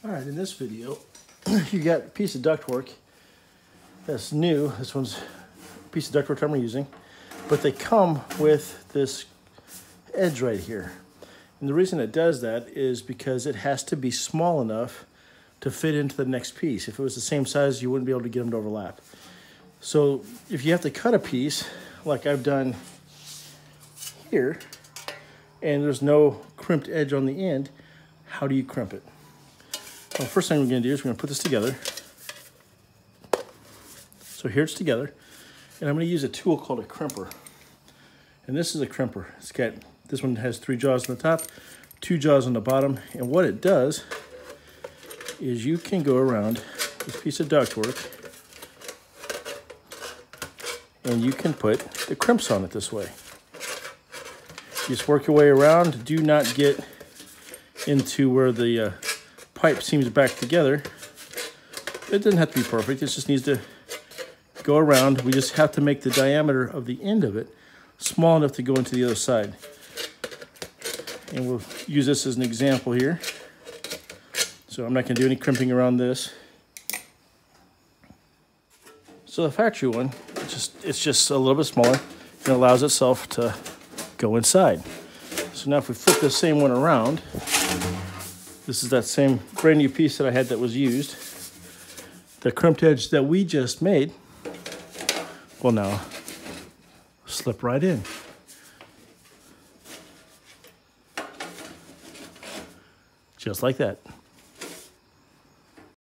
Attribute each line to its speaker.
Speaker 1: All right, in this video, you got a piece of ductwork that's new. This one's a piece of ductwork I'm using, but they come with this edge right here. And the reason it does that is because it has to be small enough to fit into the next piece. If it was the same size, you wouldn't be able to get them to overlap. So if you have to cut a piece, like I've done here, and there's no crimped edge on the end, how do you crimp it? Well, first thing we're gonna do is we're gonna put this together. So here it's together, and I'm gonna use a tool called a crimper. And this is a crimper. This one has 3 jaws on the top, 2 jaws on the bottom, and what it does is you can go around this piece of ductwork and you can put the crimps on it this way. You just work your way around. Do not get into where the pipe seams back together. It doesn't have to be perfect. It just needs to go around. We just have to make the diameter of the end of it small enough to go into the other side. And we'll use this as an example here. So I'm not going to do any crimping around this. So the factory one, it's just a little bit smaller and allows itself to go inside. So now if we flip this same one around, this is that same brand new piece that I had that was used. The crimped edge that we just made will now slip right in. Just like that.